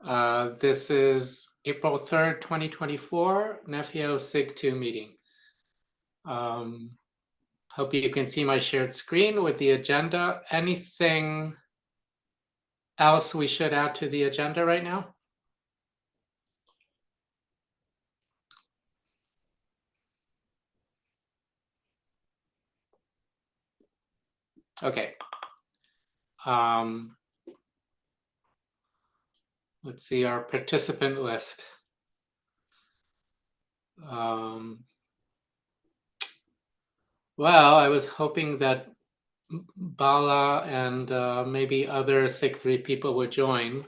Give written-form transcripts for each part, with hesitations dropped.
This is April 3rd, 2024, Nefio SIG 2 meeting. Hope you can see my shared screen with the agenda. Anything else we should add to the agenda right now? Okay. Let's see our participant list. Well, I was hoping that Bala and maybe other SIG 3 people would join,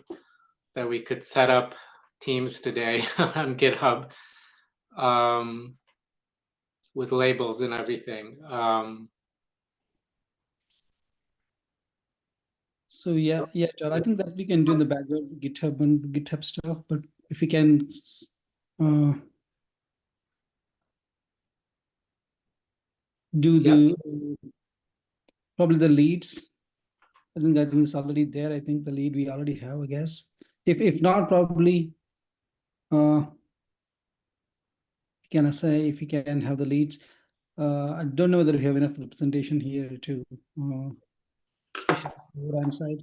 that we could set up teams today on GitHub with labels and everything. So yeah, John, I think that we can do in the background GitHub and GitHub stuff, but if we can do the probably the leads. I think it's already there. I think the lead we already have, I guess. If not, probably can I say if we can have the leads. I don't know whether we have enough representation here to right side.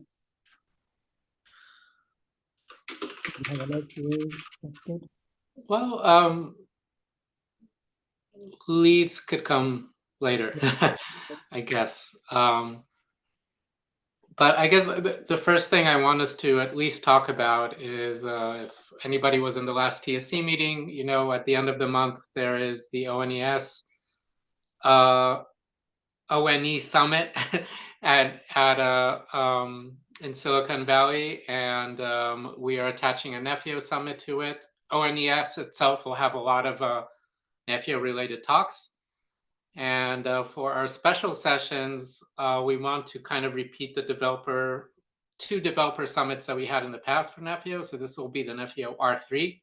We have a lot here. That's good. Well, leads could come later, I guess. But I guess the first thing I want us to at least talk about is if anybody was in the last TSC meeting, you know, at the end of the month, there is the ONES ONE Summit in Silicon Valley, and we are attaching a Nefio Summit to it. ONES itself will have a lot of Nefio-related talks. And for our special sessions, we want to kind of repeat the two developer summits that we had in the past for Nefio. So this will be the Nefio R3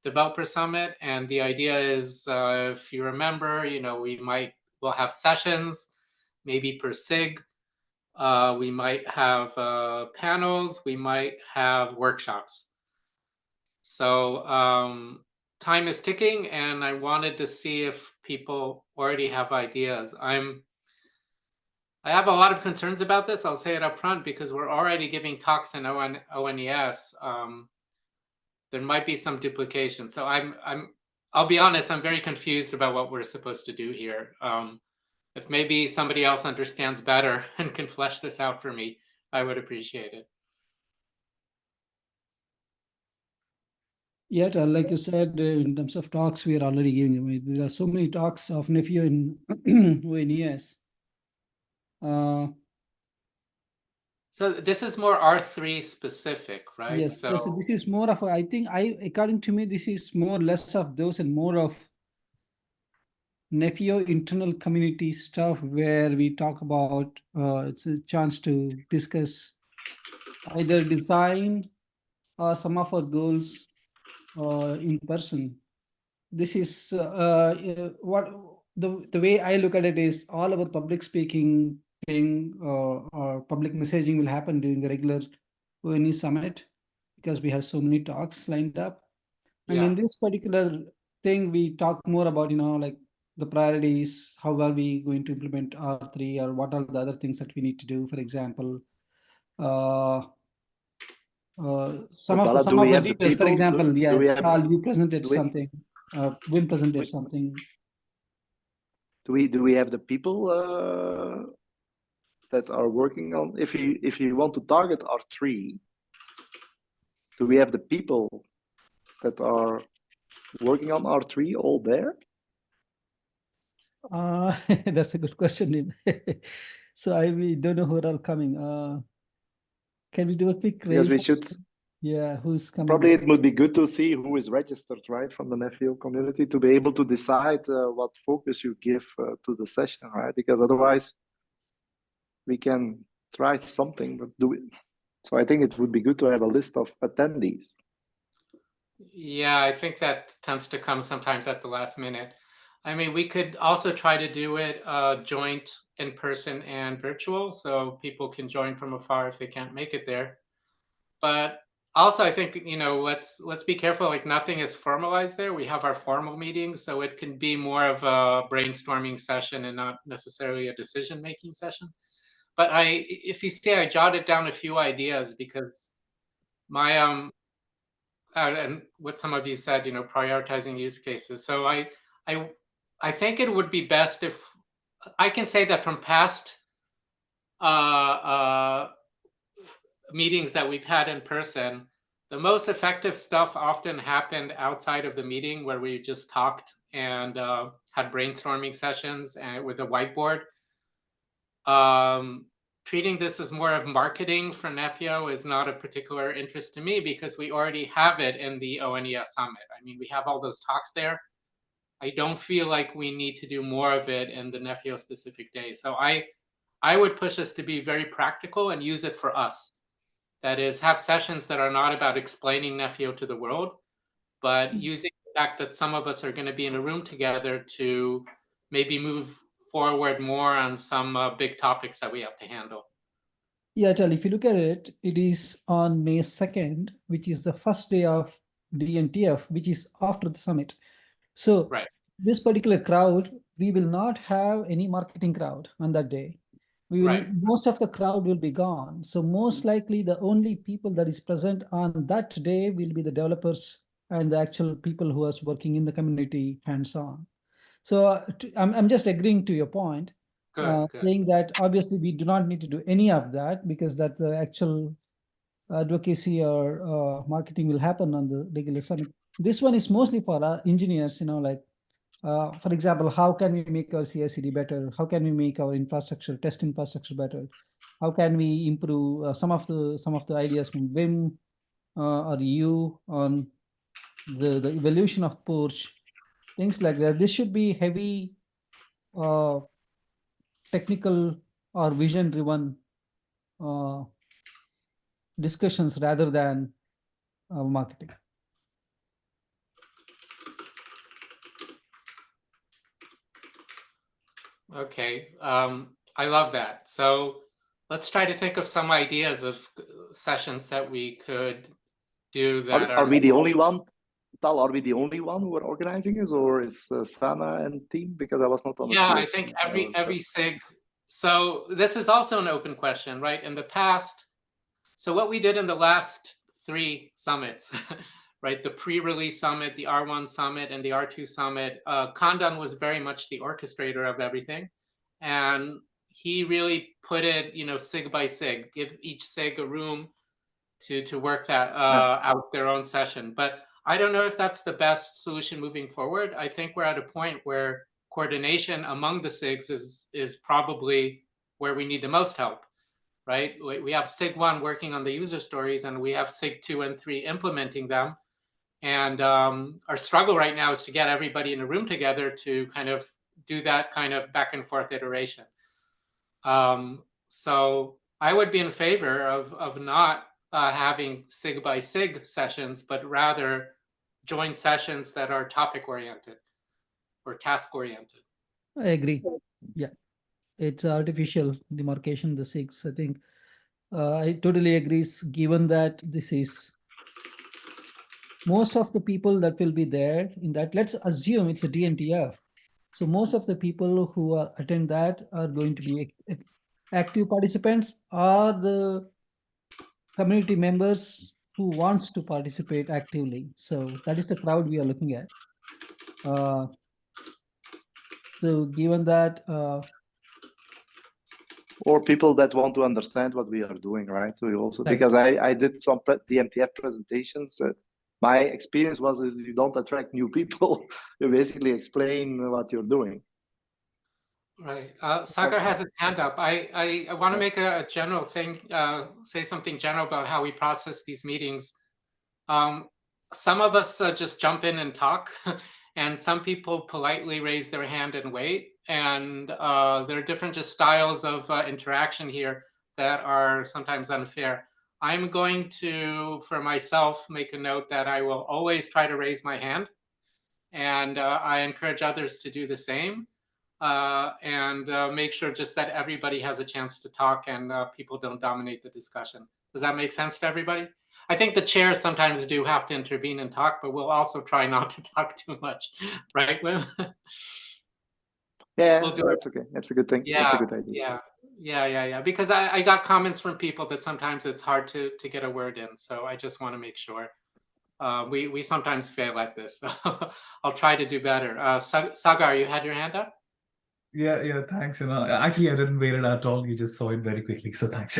Developer Summit. And the idea is, if you remember, you know, we'll have sessions, maybe per SIG. We might have panels. We might have workshops. So time is ticking, and I wanted to see if people already have ideas. I have a lot of concerns about this. I'll say it up front because we're already giving talks in ONES. There might be some duplication. So I'll be honest, I'm very confused about what we're supposed to do here. If maybe somebody else understands better and can flesh this out for me, I would appreciate it. Yeah, like you said, in terms of talks, we are already giving away. There are so many talks of Nefio in ONES. So this is more R3 specific, right? Yes, so this is more of I think according to me, this is more less of those and more of Nefio internal community stuff where we talk about it's a chance to discuss either design or some of our goals in person. This is what the way I look at it is all our public speaking thing or public messaging will happen during the regular ONE summit because we have so many talks lined up. And in this particular thing, we talk more about, you know, like the priorities, how are we going to implement R3 or what are the other things that we need to do, for example. Some of the details, for example, Carl, you presented something. Wim presented something. Do we have the people that are working on? If you want to target R3, do we have the people that are working on R3 all there? That's a good question. So we don't know who are all coming. Can we do a quick raise? Yes, we should. Yeah, who's coming? Probably it would be good to see who is registered, right, from the Nefio community to be able to decide what focus you give to the session, right? Because otherwise, we can try something, but do it. So I think it would be good to have a list of attendees. Yeah, I think that tends to come sometimes at the last minute. I mean, we could also try to do it joint in person and virtual, so people can join from afar if they can't make it there. But Also, I think, let's be careful. Like, nothing is formalized there. We have our formal meetings, so it can be more of a brainstorming session and not necessarily a decision-making session. But if you see, I jotted down a few ideas because my and what some of you said, prioritizing use cases. So I I think it would be best if I can say that from past uh, uh, meetings that we've had in person, the most effective stuff often happened outside of the meeting where we just talked and had brainstorming sessions and with a whiteboard. Um, Treating this as more of marketing for Nefio is not of particular interest to me because we already have it in the ONES Summit. I mean, we have all those talks there. I don't feel like we need to do more of it in the Nefio specific day. So I would push us to be very practical and use it for us. That is, have sessions that are not about explaining Nefio to the world, but using the fact that some of us are going to be in a room together to maybe move forward more on some big topics that we have to handle. Yeah, Tal, if you look at it, it is on May 2nd, which is the first day of DNTF, which is after the summit. So Right. this particular crowd, we will not have any marketing crowd on that day. Right. Most of the crowd will be gone. So most likely the only people that is present on that day will be the developers and the actual people who are working in the community hands-on. So I'm just agreeing to your point, Good. Good. saying that obviously we do not need to do any of that because that the actual advocacy or marketing will happen on the regular summit. This one is mostly for engineers, like for example, how can we make our CI/CD better? How can we make our infrastructure, test infrastructure better? How can we improve some of the ideas from Wim or you on the evolution of Porsche, things like that. This should be heavy uh, technical or vision-driven uh, discussions rather than marketing. Okay. I love that. So let's try to think of some ideas of sessions that we could do that Are we the only one? Tal, are we the only one who are organizing this, or is Sana and team? Because I was not on the Yeah, I first. think every SIG. So this is also an open question, right? In the past, so what we did in the last 3 summits, right? The pre-release summit, the R1 summit, and the R2 summit. Kandan was very much the orchestrator of everything, and he really put it, SIG by SIG, give each SIG a room to work that out their own session. But I don't know if that's the best solution moving forward. I think we're at a point where coordination among the SIGs is probably where we need the most help, right? We have SIG 1 working on the user stories, and we have SIG 2 and 3 implementing them. And our struggle right now is to get everybody in a room together to kind of do that kind of back and forth iteration. So I would be in favor of not having SIG by SIG sessions, but rather joint sessions that are topic oriented or task oriented. I agree. Yeah, it's artificial demarcation, the SIGs. I think I totally agree. Given that this is most of the people that will be there in that, let's assume it's a DNTF. So most of the people who attend that are going to be active participants or the community members who wants to participate actively. So that is the crowd we are looking at. So given that, or people that want to understand what we are doing, right? So we also, right. because I did some DMTF presentations. My experience was is you don't attract new people. You basically explain what you're doing. Right. Sagar has his hand up. I want to make a general thing, say something general about how we process these meetings. Some of us just jump in and talk, and some people politely raise their hand and wait. And there are different just styles of interaction here that are sometimes unfair. I'm going to, for myself, make a note that I will always try to raise my hand, and I encourage others to do the same. and make sure just that everybody has a chance to talk and people don't dominate the discussion. Does that make sense to everybody? I think the chairs sometimes do have to intervene and talk, but we'll also try not to talk too much, right, Wim? Yeah, We'll do that's okay. That's a good thing. Yeah, That's a good idea. yeah. Because I got comments from people that sometimes it's hard to get a word in. So I just want to make sure. We sometimes fail at this. I'll try to do better. Sagar, you had your hand up? Yeah, thanks. Actually, I didn't wait it at all. You just saw it very quickly, so thanks.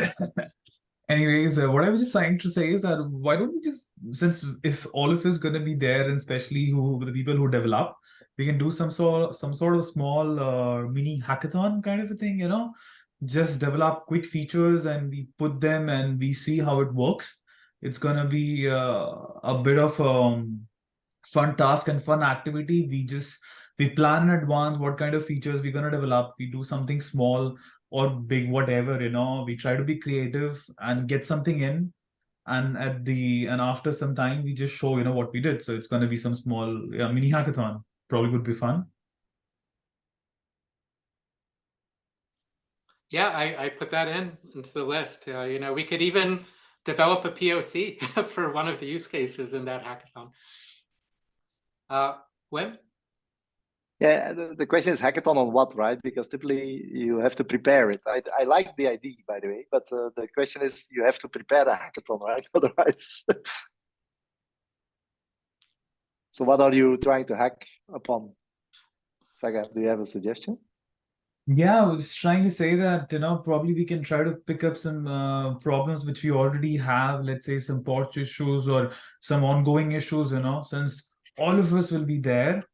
Anyways, what I was just trying to say is that why don't we just, since if all of us gonna be there, and especially the people who develop, we can do some sort of small mini hackathon kind of a thing, just develop quick features and we put them and we see how it works. It's gonna be a bit of fun task and fun activity. We plan in advance what kind of features we're gonna develop. We do something small or big, whatever, we try to be creative and get something in, and after some time we just show what we did. So it's going to be some small mini hackathon. Probably would be fun. Yeah, I put that into the list. We could even develop a POC for one of the use cases in that hackathon. Wim? Yeah, the question is hackathon on what, right? Because typically you have to prepare it. I like the idea, by the way, but the question is you have to prepare a hackathon, right? Otherwise. So what are you trying to hack upon? Saga, do you have a suggestion? Yeah, I was trying to say that, probably we can try to pick up some problems which we already have, let's say some porch issues or some ongoing issues, since all of us will be there.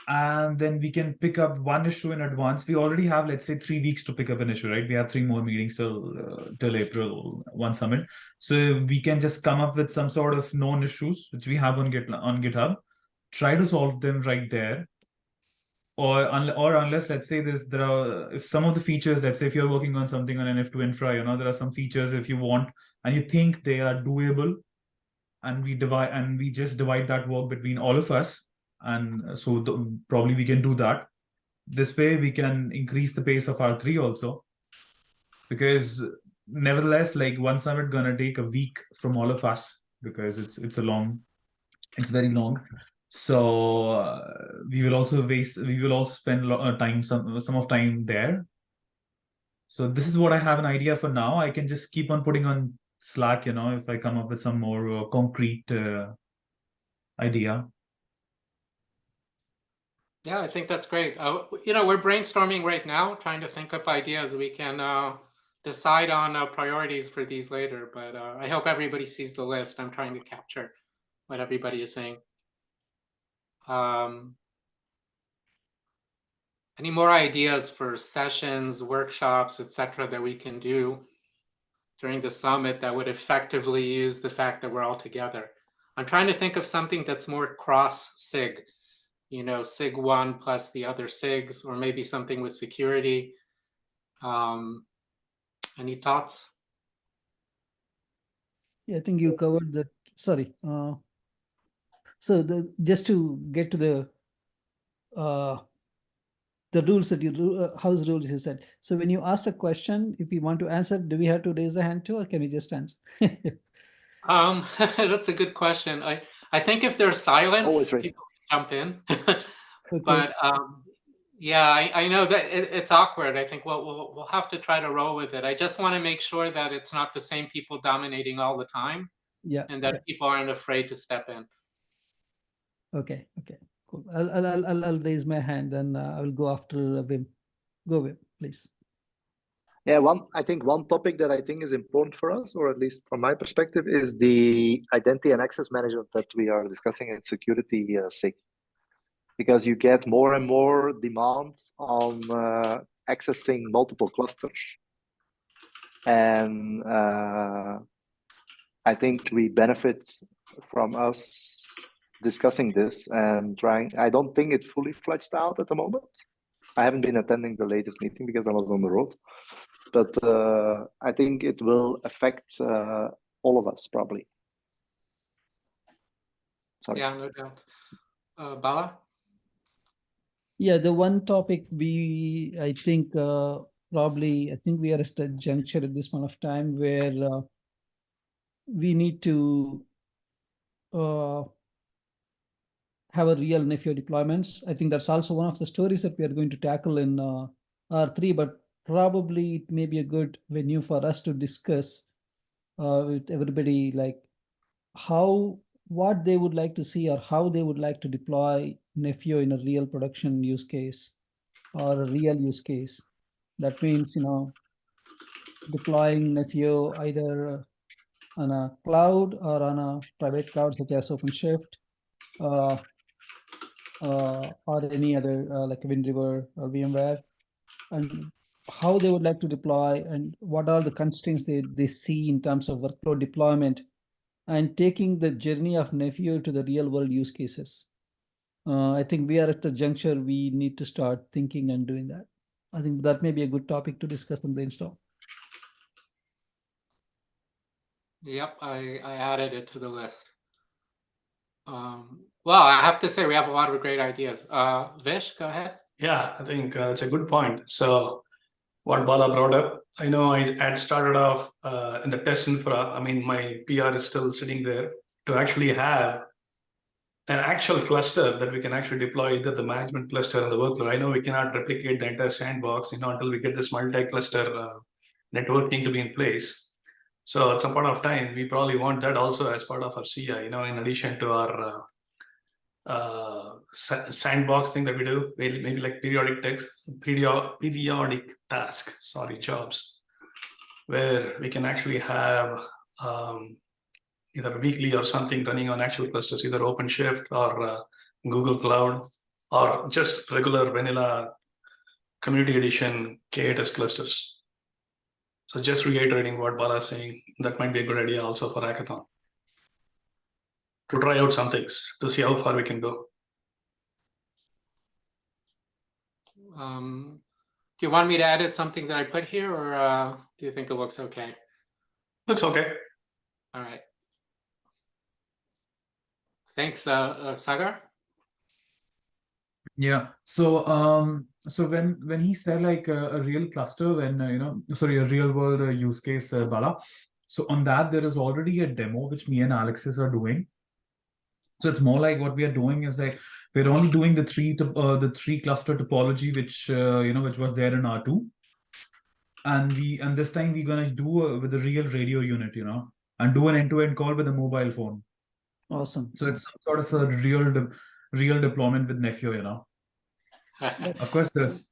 And then we can pick up one issue in advance. We already have, let's say, 3 weeks to pick up an issue, right? We have 3 more meetings till April, one summit. So we can just come up with some sort of known issues which we have on GitHub, try to solve them right there. Or unless, let's say, if some of the features, let's say if you're working on something on NF2 infra, there are some features if you want and you think they are doable, and we just divide that work between all of us. And so probably we can do that. This way we can increase the pace of R3 also, because nevertheless, like one summit gonna take a week from all of us, because it's very long. So we will also spend some of time there. So this is what I have an idea for now. I can just keep on putting on Slack, if I come up with some more concrete idea. Yeah, I think that's great. We're brainstorming right now, trying to think up ideas. We can decide on priorities for these later, but I hope everybody sees the list. I'm trying to capture what everybody is saying. Any more ideas for sessions, workshops, etc., that we can do during the summit that would effectively use the fact that we're all together? I'm trying to think of something that's more cross SIG, SIG 1 plus the other SIGs, or maybe something with security. Any thoughts? Yeah, I think you covered that. Sorry. So just to get to the rules that you do, house rules you said. So when you ask a question, if you want to answer, do we have to raise a hand too, or can we just answer? That's a good question. I think if there's silence, people can jump in. Okay. But yeah, I know that it's awkward. I think we'll have to try to roll with it. I just want to make sure that it's not the same people dominating all the time. Yeah. And that people aren't afraid to step in. Okay. Cool. I'll raise my hand and I will go after Wim. Go Wim, please. Yeah, I think one topic that I think is important for us, or at least from my perspective, is the identity and access management that we are discussing in security SIG. Because you get more and more demands on accessing multiple clusters. And I think we benefit from us discussing this and trying. I don't think it's fully fleshed out at the moment. I haven't been attending the latest meeting because I was on the road. But I think it will affect all of us, probably. Sorry. Yeah, no doubt. Bala? Yeah, the one topic I think probably, I think we are at a juncture at this point of time where we need to uh, have a real Nephew deployments. I think that's also one of the stories that we are going to tackle in R3, but probably it may be a good venue for us to discuss with everybody, like what they would like to see or how they would like to deploy Nephew in a real production use case or a real use case. That means, deploying Nephew either on a cloud or on a private cloud such as OpenShift, uh, or any other like WinRiver or VMware, and how they would like to deploy and what are the constraints they see in terms of workload deployment, and taking the journey of Nephew to the real world use cases. I think we are at the juncture we need to start thinking and doing that. I think that may be a good topic to discuss and brainstorm. Yep, I added it to the list. Well, I have to say we have a lot of great ideas. Vish, go ahead. Yeah, I think it's a good point. So what Bala brought up, I know I had started off in the test infra. I mean, my PR is still sitting there to actually have an actual cluster that we can actually deploy either the management cluster and the workload. I know we cannot replicate the entire sandbox, until we get this multi-cluster networking to be in place. So at some point of time, we probably want that also as part of our CI, in addition to our sandbox thing that we do, maybe like periodic jobs, where we can actually have either weekly or something running on actual clusters, either OpenShift or Google Cloud, or just regular vanilla community edition K8s clusters. So just reiterating what Bala is saying, that might be a good idea also for hackathon, to try out some things, to see how far we can go. Do you want me to edit something that I put here, or do you think it looks okay? Looks okay. All right. Thanks, Sagar. Yeah. So when he said like a real cluster, when a real world use case, Bala. So on that there is already a demo which me and Alexis are doing. So it's more like what we are doing is like we're only doing the three cluster topology which which was there in R2, and this time we're gonna do with a real radio unit, and do an end-to-end call with a mobile phone. Awesome. So it's some sort of a real deployment with Nephew, Of course, there's.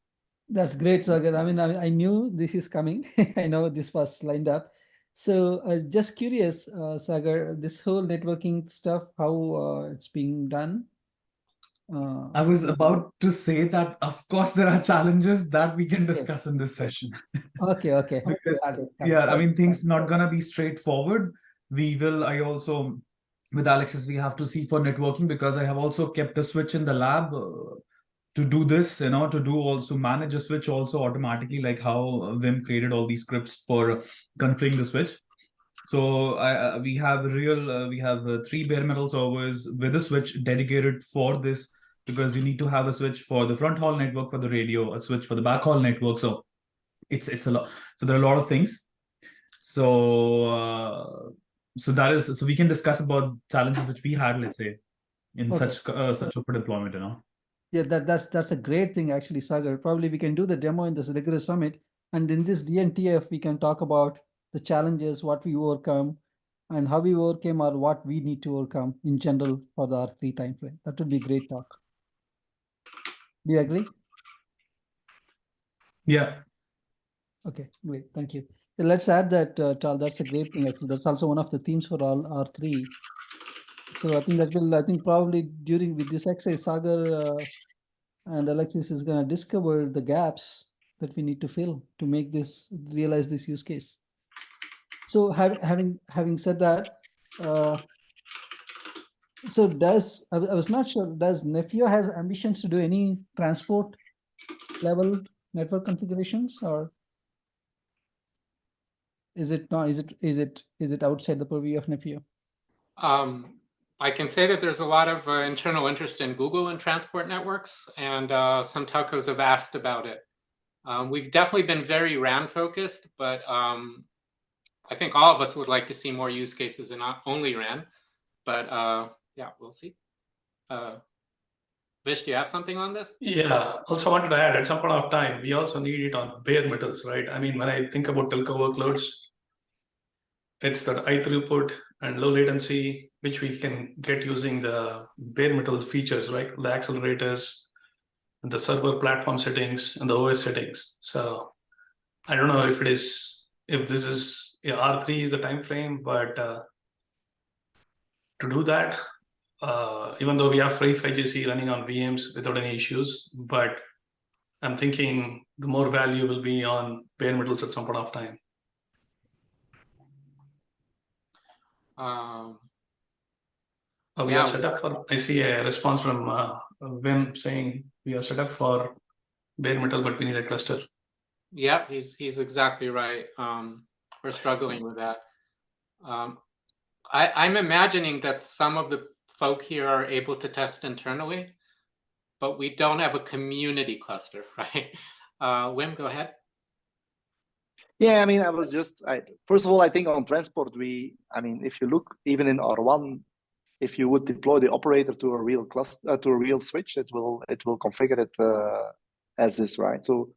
That's great, Sagar. I mean, I knew this is coming. I know this was lined up. So just curious, Sagar, this whole networking stuff, how it's being done? I was about to say that, of course, there are challenges that we can discuss in this session. Okay. Because, Got it. yeah, I mean, things not gonna be straightforward. I also, with Alexis, we have to see for networking, because I have also kept a switch in the lab to do this, to do also manage a switch also automatically, like how Vim created all these scripts for configuring the switch. So we have 3 bare metal servers with a switch dedicated for this, because you need to have a switch for the front haul network for the radio, a switch for the back haul network. So it's a lot. So there are a lot of things. So so we can discuss about challenges which we had, let's say, in such of a deployment, Yeah, that's a great thing actually, Sagar. Probably we can do the demo in this rigorous summit, and in this DNTF we can talk about the challenges, what we overcome, and how we overcame, or what we need to overcome in general for the R3 timeframe. That would be a great talk. Do you agree? Yeah. Okay, great. Thank you. So let's add that, Tal. That's a great thing. Actually, that's also one of the themes for all R3. So I think probably with this exercise, Sagar and Alexis is going to discover the gaps that we need to fill to make realize this use case. So having said that, so I was not sure, does Nephew has ambitions to do any transport level network configurations, or is it not? Is it outside the purview of Nephew? I I can say that there's a lot of internal interest in Google and transport networks, and some telcos have asked about it. We've definitely been very RAN focused, but I think all of us would like to see more use cases in not only RAN. But yeah, we'll see. Vish, do you have something on this? Yeah, also wanted to add, at some point of time, we also need it on bare metals, right? I mean, when I think about telco workloads, it's that high throughput and low latency, which we can get using the bare metal features, right? The accelerators, the server platform settings, and the OS settings. So I don't know if this is, yeah, R3 is the time frame, but to do that, even though we have free 5GC running on VMs without any issues, but I'm thinking the more value will be on bare metals at some point of time. We Yeah. are set up for, I see a response from Wim saying we are set up for bare metal, but we need a cluster. Yeah, he's exactly right. We're struggling with that. I'm imagining that some of the folk here are able to test internally, but we don't have a community cluster, right? Wim, go ahead. Yeah, I mean, first of all, I think on transport, if you look even in R1, if you would deploy the operator to a real cluster, to a real switch, it will configure it as is, right? So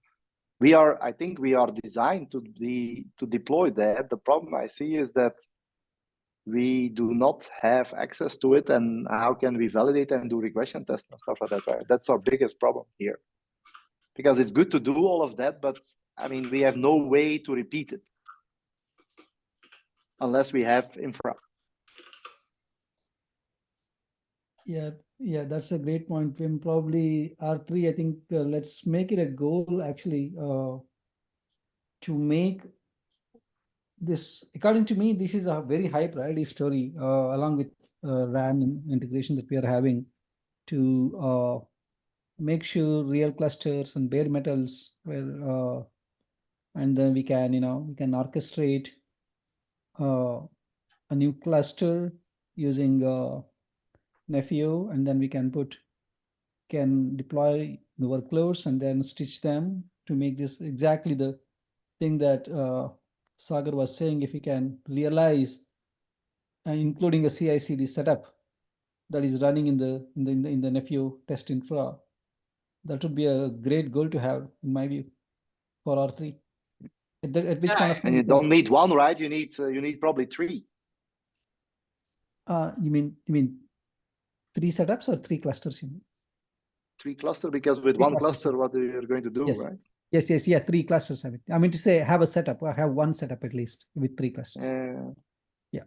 I think we are designed to deploy that. The problem I see is that we do not have access to it, and how can we validate and do regression tests and stuff like that, right? That's our biggest problem here. Because it's good to do all of that, but I mean, we have no way to repeat it unless we have infra. Yeah, that's a great point, Wim. Probably R3, I think let's make it a goal actually to make this, according to me, this is a very high priority story along with RAN integration that we are having to make sure real clusters and bare metals were, and then we can orchestrate a new cluster using Nefio, and then we can deploy the workloads and then stitch them to make this exactly the thing that Sagar was saying. If we can realize, including a CI/CD setup that is running in the Nefio test infra, that would be a great goal to have, in my view, for R3. At which point of time, and you don't need one, right? You need probably three. You mean 3 setups or 3 clusters? You mean 3 clusters, because with 1 cluster, what you're going to do, yes. right? Yes, yeah, 3 clusters. I mean to say, have a setup, or have 1 setup at least with 3 clusters. Yeah.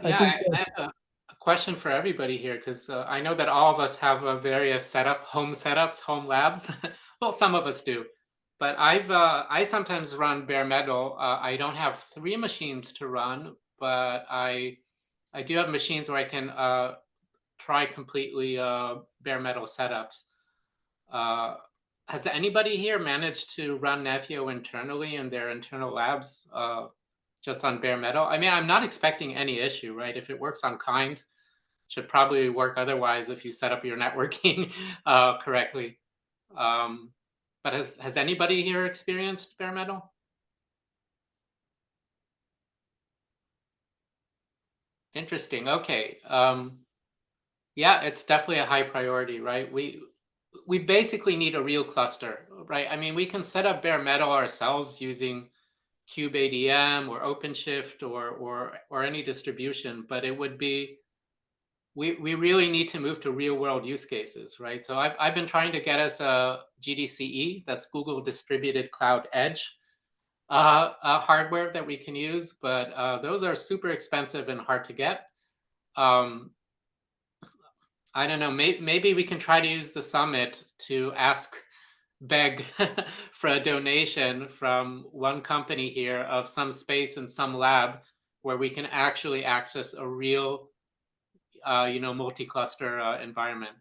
I think I have a question for everybody here, because I know that all of us have various home setups, home labs. Well, some of us do, but I sometimes run bare metal. I don't have 3 machines to run, but I do have machines where I can try completely bare metal setups. Has anybody here managed to run Nefio internally in their internal labs just on bare metal? I mean, I'm not expecting any issue, right? If it works on kind, should probably work otherwise if you set up your networking correctly. But has anybody here experienced bare metal? Interesting. Okay. Yeah, it's definitely a high priority, right? We basically need a real cluster, right? I mean, we can set up bare metal ourselves using kubeadm or OpenShift or any distribution, but it would be, we really need to move to real world use cases, right? So I've been trying to get us a GDCE, that's Google Distributed Cloud Edge hardware that we can use, but those are super expensive and hard to get. I don't know, maybe we can try to use the summit to beg for a donation from one company here of some space in some lab where we can actually access a real, multi-cluster environment.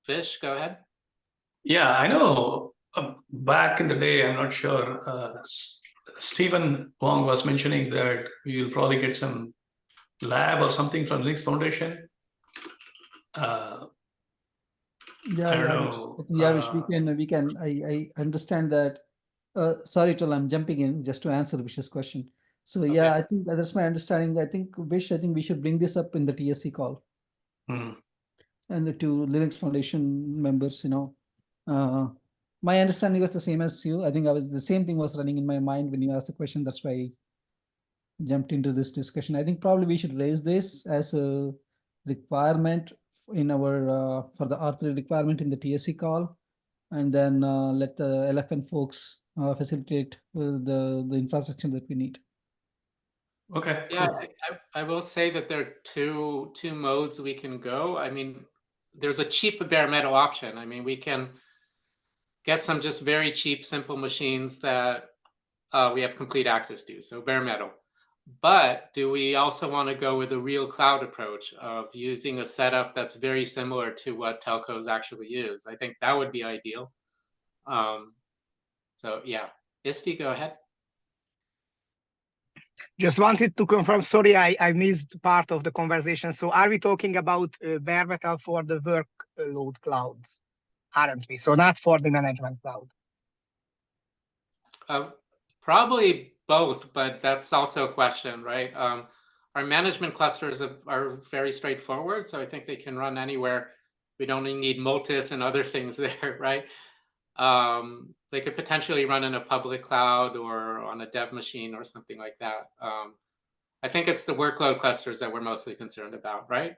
Vish, go ahead. Yeah, I know back in the day, I'm not sure, Stephen Wong was mentioning that we will probably get some lab or something from Linux Foundation. Yeah, I don't yeah, know. Yavish, we can. I understand that. Sorry, Tol, I'm jumping in just to answer Vish's question. So yeah, Okay. I think that's my understanding. I think Vish, I think we should bring this up in the TSC call and the two Linux Foundation members. My understanding was the same as you. I think the same thing was running in my mind when you asked the question. That's why I jumped into this discussion. I think probably we should raise this as a requirement in our for the R3 requirement in the TSC call, and then let the LFN folks facilitate the infrastructure that we need. Okay. Yeah, Cool. I will say that there are two modes we can go. I mean, there's a cheap bare metal option. I mean, we can get some just very cheap, simple machines that we have complete access to, so bare metal. But do we also want to go with a real cloud approach of using a setup that's very similar to what telcos actually use? I think that would be ideal. So yeah, Isti, go ahead. Just wanted to confirm, sorry, I missed part of the conversation. So are we talking about bare metal for the workload clouds, aren't we? So not for the management cloud. Probably both, but that's also a question, right? Our management clusters are very straightforward, so I think they can run anywhere. We don't need Multis and other things there, right? They could potentially run in a public cloud or on a dev machine or something like that. I think it's the workload clusters that we're mostly concerned about, right?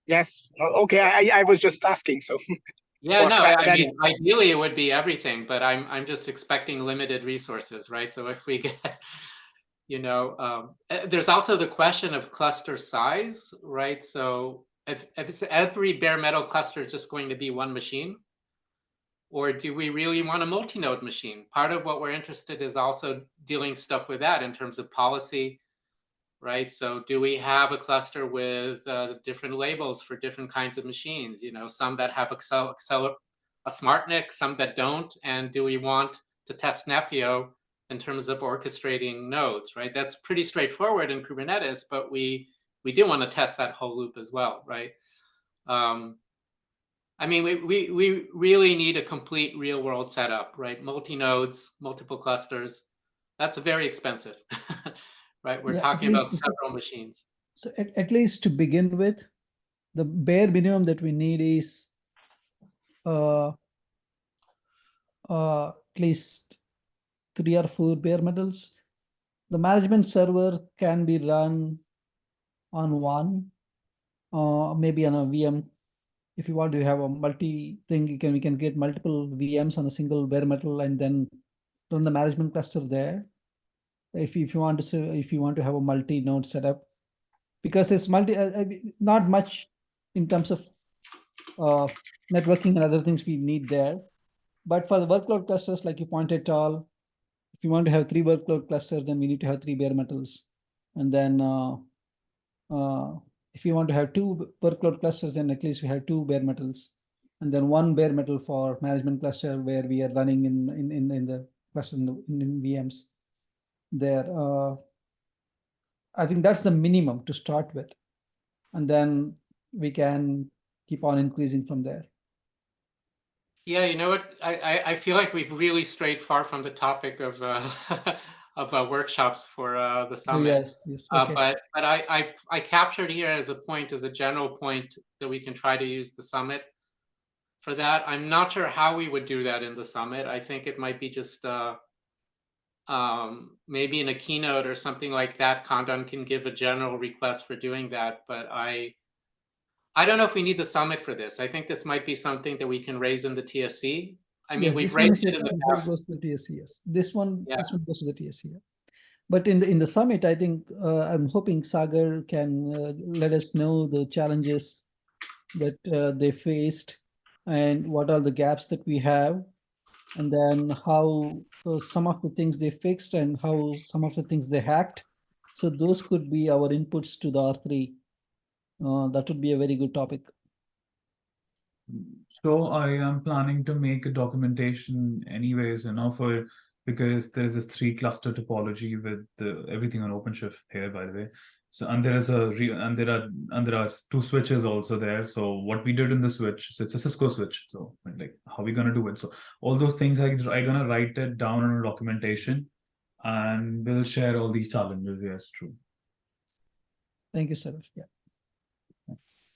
Yes. Okay. I was just asking. So Yeah, no, I that mean, is- ideally it would be everything, but I'm just expecting limited resources, right? So if we get, there's also the question of cluster size, right? So if it's every bare metal cluster just going to be one machine, or do we really want a multi-node machine? Part of what we're interested is also dealing stuff with that in terms of policy, right? So do we have a cluster with different labels for different kinds of machines? Some that have a smart NIC, some that don't. And do we want to test Nefio in terms of orchestrating nodes, right? That's pretty straightforward in Kubernetes, but we do want to test that whole loop as well, right? I mean, we really need a complete real world setup, right? Multi-nodes, multiple clusters. That's very expensive, right? We're talking about several machines. So at least to begin with, the bare minimum that we need is at least 3 or 4 bare metals. The management server can be run on one, maybe on a VM. If you want to have a multi thing, we can get multiple VMs on a single bare metal and then run the management cluster there. If you want to have a multi-node setup, because it's not much in terms of networking and other things we need there. But for the workload clusters, like you pointed out, if you want to have 3 workload clusters, then we need to have 3 bare metals. And then if you want to have 2 workload clusters, then at least we have 2 bare metals. And then 1 bare metal for management cluster where we are running in the cluster in VMs there. I think that's the minimum to start with. And then we can keep on increasing from there. Yeah, you know what? I feel like we've really strayed far from the topic of workshops for the summit. Yes, okay. But I captured here as a general point that we can try to use the summit for that. I'm not sure how we would do that in the summit. I think it might be just maybe in a keynote or something like that. Condon can give a general request for doing that, but I don't know if we need the summit for this. I think this might be something that we can raise in the TSC. I mean, we've raised it in the past. Goes to the TSC, yes. This one Yeah. goes to the TSC. Yeah. But in the summit, I think I'm hoping Sagar can let us know the challenges that they faced and what are the gaps that we have, and then how some of the things they fixed and how some of the things they hacked. So those could be our inputs to the R3. That would be a very good topic. So I am planning to make a documentation anyways, for because there's this 3-cluster topology with everything on OpenShift here, by the way. So and there is and there are 2 switches also there. So what we did in the switch, so it's a Cisco switch. So like how are we gonna do it? So all those things I'm gonna write it down in a documentation, and we'll share all these challenges. Yes, true. Thank you, sir. Yeah.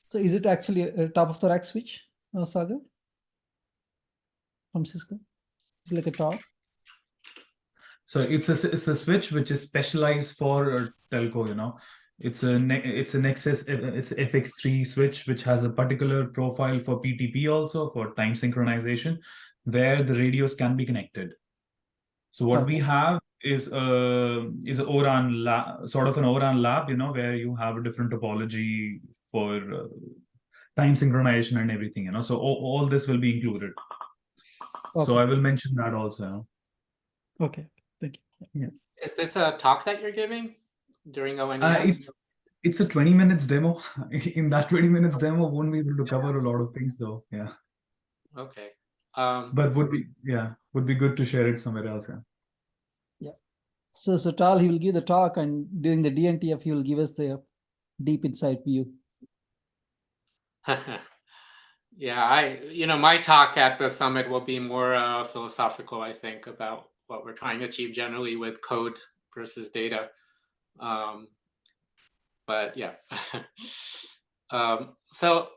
So is it actually a top of the rack switch, Sagar? From Cisco? It's like a top? So it's a switch which is specialized for telco. It's a Nexus, it's FX3 switch which has a particular profile for PTP also, for time synchronization, where the radios can be connected. So what we have is a ORAN lab, sort of an ORAN lab, where you have a different topology for time synchronization and everything. So all this will be included. So I will mention that also. Okay, thank you. Yeah. Is this a talk that you're giving during ONES? It's a 20 minutes demo. In that 20 minutes demo, won't be able to cover a lot of things though. Yeah. Okay. But would be good to share it somewhere else. Yeah. So Tal, he will give the talk, and during the DNTF, he will give us the deep insight view. Yeah, my talk at the summit will be more philosophical, I think, about what we're trying to achieve generally with code versus data. But yeah. So,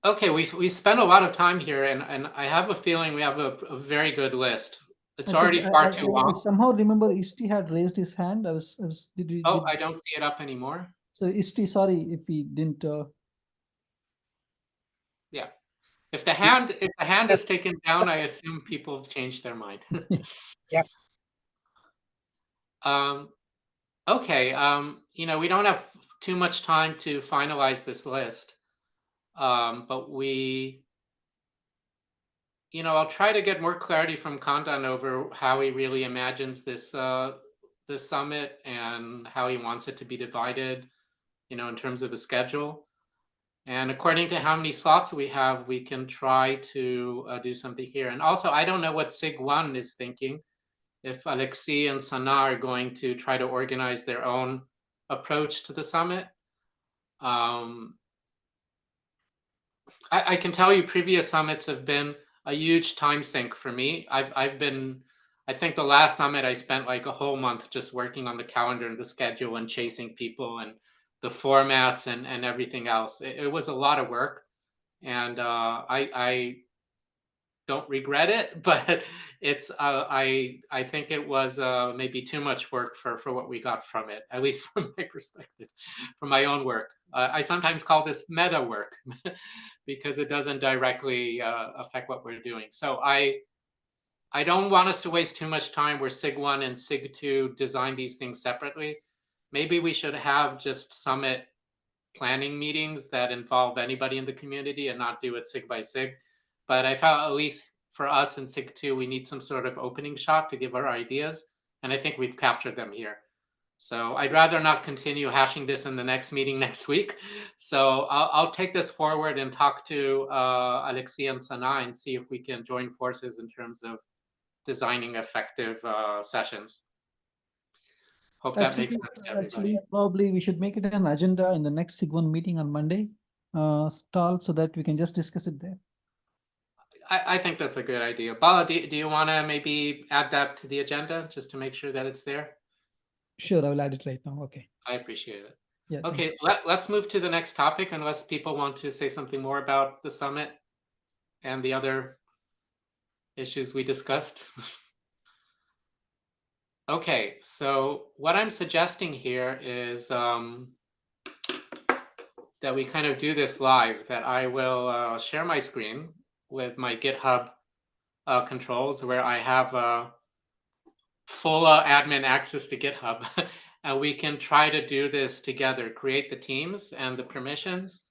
okay, we spent a lot of time here, and I have a feeling we have a very good list. It's already far too long. I somehow remember Isti had raised his hand. I don't see it up anymore. So Isti, sorry if he didn't. Yeah. If the hand is taken down, I assume people have changed their mind. Yeah. Okay. We don't have too much time to finalize this list. But I'll try to get more clarity from Kandan over how he really imagines this summit and how he wants it to be divided, in terms of a schedule. And according to how many slots we have, we can try to do something here. And also, I don't know what SIG1 is thinking. If Alexei and Sana are going to try to organize their own approach to the summit. I can tell you previous summits have been a huge time sink for me. I think the last summit I spent like a whole month just working on the calendar and the schedule and chasing people and the formats and everything else. It was a lot of work, and I don't regret it, but it's I think it was maybe too much work for what we got from it, at least from my perspective, from my own work. I sometimes call this meta work because it doesn't directly affect what we're doing. So I don't want us to waste too much time where SIG1 and SIG2 design these things separately. Maybe we should have just summit planning meetings that involve anybody in the community and not do it SIG by SIG. But I felt at least for us in SIG2, we need some sort of opening shot to give our ideas. And I think we've captured them here. So I'd rather not continue hashing this in the next meeting next week. So I'll take this forward and talk to Alexei and Sana and see if we can join forces in terms of designing effective sessions. Hope that makes sense to everybody. Actually, probably we should make it an agenda in the next SIG1 meeting on Monday, Tal, so that we can just discuss it there. I think that's a good idea. Bala, do you want to maybe add that to the agenda just to make sure that it's there? Sure, I will add it right now. Okay. I appreciate it. Yeah. Okay, let's move to the next topic unless people want to say something more about the summit and the other issues we discussed. Okay, so what I'm suggesting here is that we kind of do this live, that I will share my screen with my GitHub controls where I have full admin access to GitHub. And we can try to do this together, create the teams and the permissions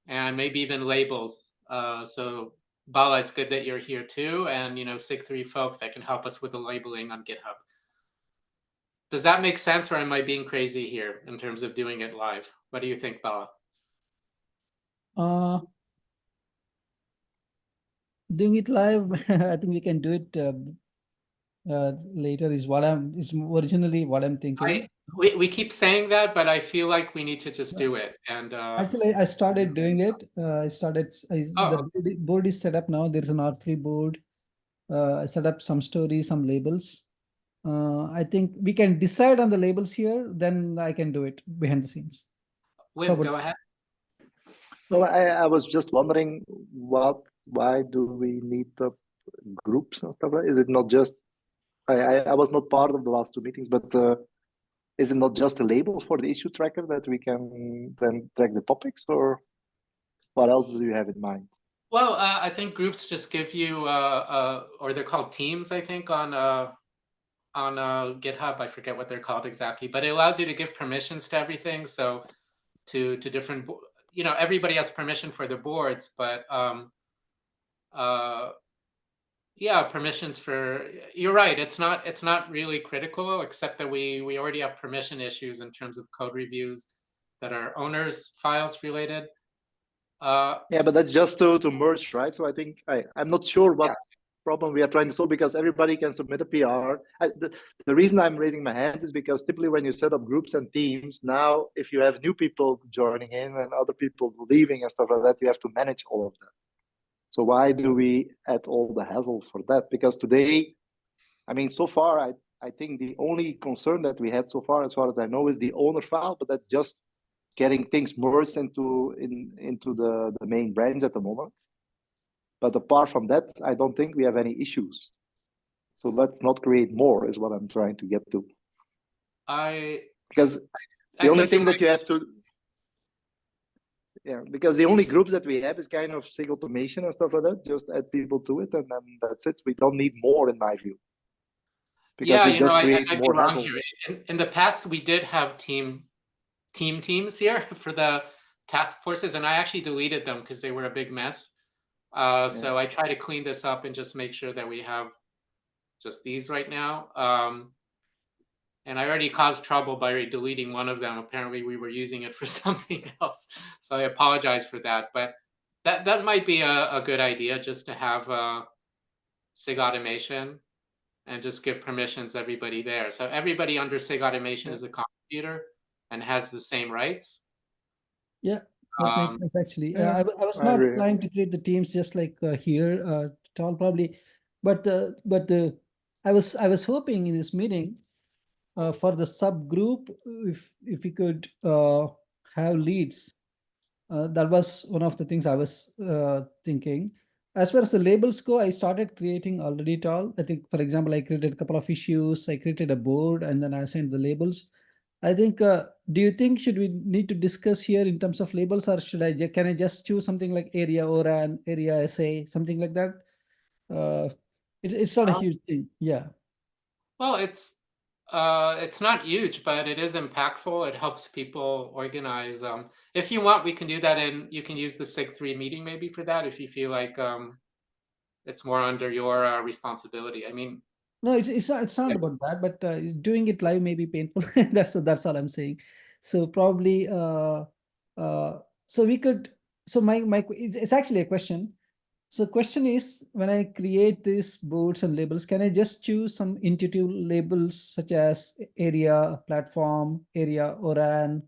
and maybe even labels. So Bala, it's good that you're here too. And, SIG3 folk that can help us with the labeling on GitHub. Does that make sense, or am I being crazy here in terms of doing it live? What do you think, Bala? Doing it live, I think we can do it later is originally what I'm thinking. We keep saying that, but I feel like we need to just do it. And Actually, I started doing it. Oh. The board is set up now. There's an R3 board. I set up some stories, some labels. I think we can decide on the labels here, then I can do it behind the scenes. Wim, go ahead. No, I was just wondering why do we need the groups and stuff like that? Is it not just, I was not part of the last two meetings, but is it not just a label for the issue tracker that we can then track the topics, or what else do you have in mind? Well, I think groups just give you, or they're called teams, I think, on GitHub. I forget what they're called exactly, but it allows you to give permissions to everything. So to different, everybody has permission for the boards, but yeah, permissions for, you're right. It's not really critical, except that we already have permission issues in terms of code reviews that are owners files related. Yeah, but that's just to merge, right? So I think I'm not sure what problem we are trying to solve, because everybody can submit a PR. The reason I'm raising my hand is because typically when you set up groups and teams, now if you have new people joining in and other people leaving and stuff like that, you have to manage all of that. So why do we add all the hassle for that? Because today, I mean, so far, I think the only concern that we had so far, as far as I know, is the owner file, but that's just getting things merged into the main branch at the moment. But apart from that, I don't think we have any issues. So let's not create more, is what I'm trying to get to. Because the only thing that you have to, because the only groups that we have is kind of SIG automation and stuff like that. Just add people to it, and then that's it. We don't need more, in my view. Because it just creates more hassle. In the past, we did have teams here for the task forces, and I actually deleted them because they were a big mess. So I try to clean this up and just make sure that we have just these right now. And I already caused trouble by deleting one of them. Apparently we were using it for something else. So I apologize for that. But that might be a good idea, just to have SIG automation and just give permissions to everybody there. So everybody under SIG automation is a contributor and has the same rights. Yeah, that makes sense actually. yeah, I was not trying to create the teams just like here, Tal probably, but I was hoping in this meeting for the subgroup, if we could have leads. That was one of the things I was thinking. As far as the labels go, I started creating already, Tal. I think, for example, I created a couple of issues. I created a board, and then I assigned the labels. I think, do you think should we need to discuss here in terms of labels, or can I just choose something like area ORAN, area SA, something like that? It's not a huge thing. Yeah. Well, it's not huge, but it is impactful. It helps people organize. If you want, we can do that, and you can use the SIG3 meeting maybe for that if you feel like it's more under your responsibility. I mean, no, it's not about that, but doing it live may be painful. That's all I'm saying. So probably so we could, so my it's actually a question. So question is, when I create these boards and labels, can I just choose some intuitive labels such as area platform, area ORAN,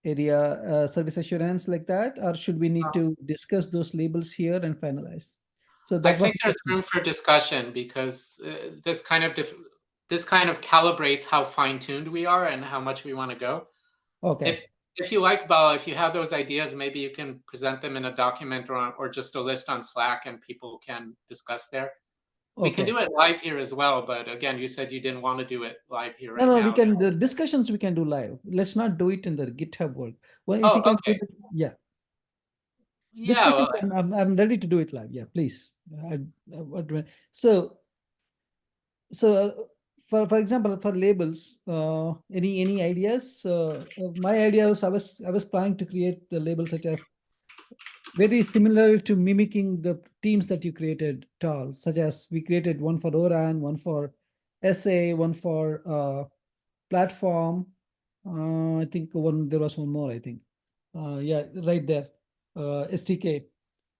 area service assurance, like that, or should we need to discuss those labels here and finalize? So that I think there's room for discussion, because this kind of calibrates how fine-tuned we are and how much we want to go. Okay. If you like, Bal, if you have those ideas, maybe you can present them in a document or just a list on Slack, and people can discuss there. We can do it live here as well, but again, you said you didn't want to do it live here right now. No, we can, the discussions we can do live. Let's not do it in the GitHub world. Well, if Oh, you can okay. yeah. Yeah, Discussions, well, I'm ready to do it live. Yeah, please. So for example, for labels, any ideas? My idea was, I was planning to create the labels such as very similar to mimicking the teams that you created, Tal, such as we created one for ORAN, one for SA, one for platform. I think there was one more, I think. Yeah, right there, SDK.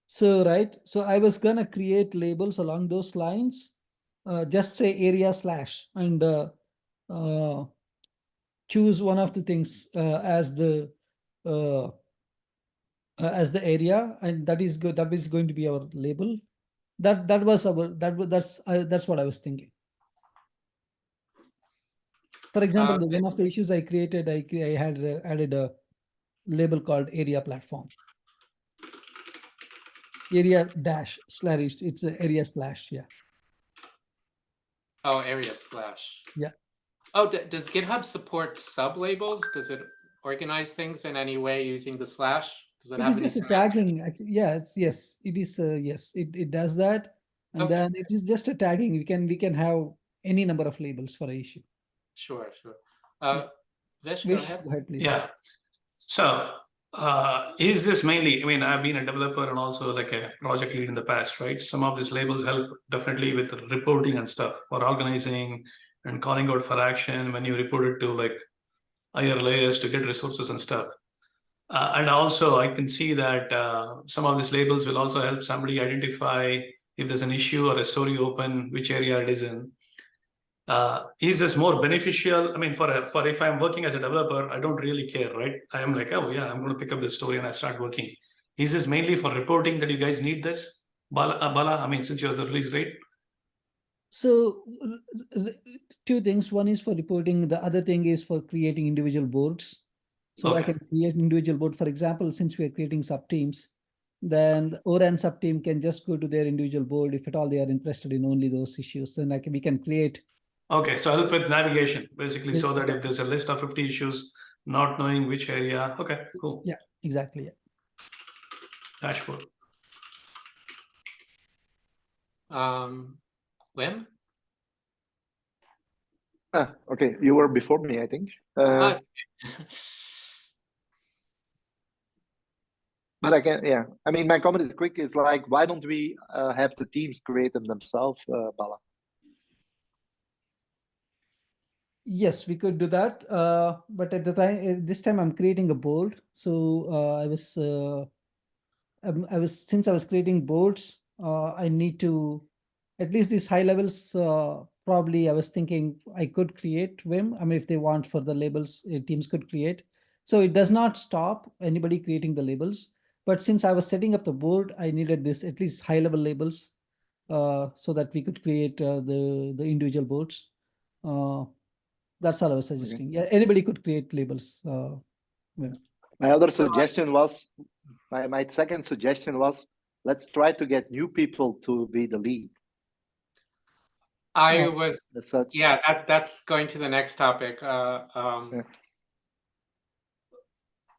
So, right. So I was gonna create labels along those lines. just say area slash and choose one of the things as the area, and that is good. That is going to be our label. That's what I was thinking. For example, one of the issues I created, I had added a label called area platform. Area dash slash, it's an area slash, yeah. Oh, area slash. Yeah. Oh, does GitHub support sub-labels? Does it organize things in any way using the slash? Does it It have is any just a semantic- tagging. Yeah, yes, it is. Yes, it does that, and Okay. then it is just a tagging. We can have any number of labels for a issue. Sure. Vish, go Vish, ahead. go ahead, please. Yeah. So, is this mainly, I mean, I've been a developer and also like a project lead in the past, right? Some of these labels help definitely with reporting and stuff, or organizing and calling out for action when you report it to like higher layers to get resources and stuff. And also, I can see that some of these labels will also help somebody identify if there's an issue or a story open, which area it is in. Is this more beneficial? I mean, for if I'm working as a developer, I don't really care, right? I am like, oh yeah, I'm going to pick up this story and I start working. Is this mainly for reporting that you guys need this, Bala? I mean, since you're the release rate. So two things. One is for reporting. The other thing is for creating individual boards. So I Okay. can create individual board. For example, since we are creating sub teams, then the ORAN sub team can just go to their individual board if at all they are interested in only those issues. Then we can create. Okay, so help with navigation, basically, Yeah. so that if there's a list of 50 issues, not knowing which area. Okay, cool. Yeah, exactly. Yeah. Dashboard. Wim? Okay, you were before me, I think. Ah, But again, yeah, I mean, my comment is quick. Is like, why don't we have the teams create them themselves, Bala? Yes, we could do that. But at the time, this time I'm creating a board. So since I was creating boards, I need to, at least these high levels, probably I was thinking I could create Vim. I mean, if they want for the labels, teams could create. So it does not stop anybody creating the labels. But since I was setting up the board, I needed this at least high level labels so that we could create the individual boards. That's all I was suggesting. Yeah, anybody could create labels. Yeah. My other suggestion was, my second suggestion was, let's try to get new people to be the lead. I Oh. was, As such. yeah, that's going to the next topic.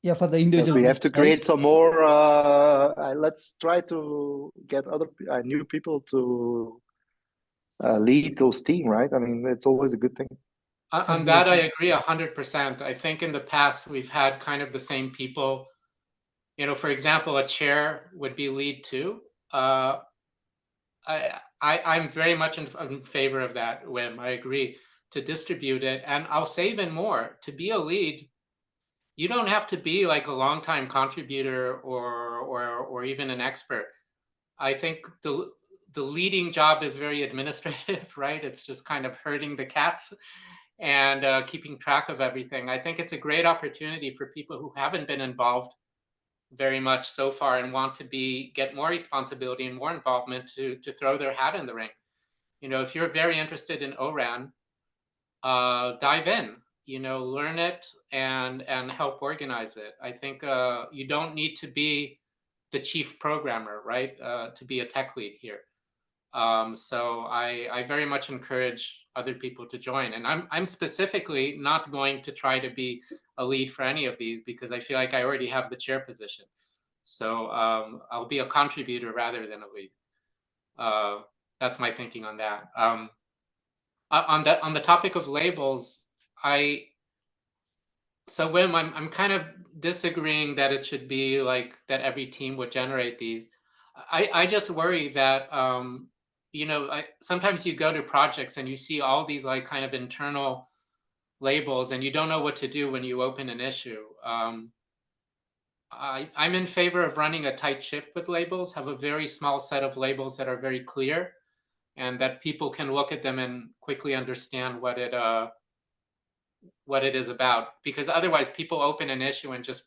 Yeah, for the Because individual. we have to groups, right? create some more. Let's try to get other new people to lead those teams, right? I mean, it's always a good thing. On that, I agree 100%. I think in the past we've had kind of the same people. You know, for example, a chair would be lead too. I'm very much in favor of that, Wim. I agree to distribute it, and I'll say even more. To be a lead, you don't have to be like a longtime contributor or even an expert. I think the leading job is very administrative, right? It's just kind of herding the cats and keeping track of everything. I think it's a great opportunity for people who haven't been involved very much so far and want to get more responsibility and more involvement to throw their hat in the ring. You know, if you're very interested in ORAN, dive in. You know, learn it and help organize it. I think you don't need to be the chief programmer, right, to be a tech lead here. So I very much encourage other people to join, and I'm specifically not going to try to be a lead for any of these because I feel like I already have the chair position. So I'll be a contributor rather than a lead. That's my thinking on that. On the topic of labels, so Wim, I'm kind of disagreeing that it should be like that every team would generate these. I just worry that you know, sometimes you go to projects and you see all these like kind of internal labels and you don't know what to do when you open an issue. I'm in favor of running a tight ship with labels, have a very small set of labels that are very clear, and that people can look at them and quickly understand what it is about. Because otherwise, people open an issue and just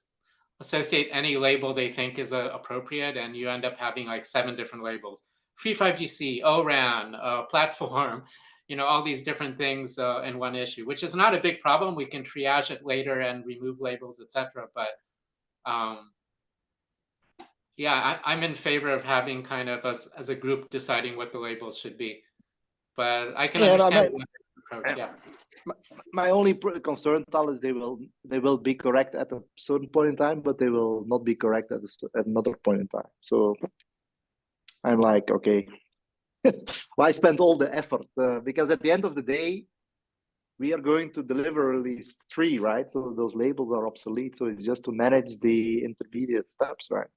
associate any label they think is appropriate, and you end up having like 7 different labels: free 5GC, ORAN, platform, all these different things in one issue, which is not a big problem. We can triage it later and remove labels, etc. But yeah, I'm in favor of having kind of as a group deciding what the labels should be. But I can understand the approach. Yeah. My only concern, Tal, is they will be correct at a certain point in time, but they will not be correct at another point in time. So I'm like, okay, why spend all the effort? Because at the end of the day, we are going to deliver at least 3, right? So those labels are obsolete. So it's just to manage the intermediate steps, right?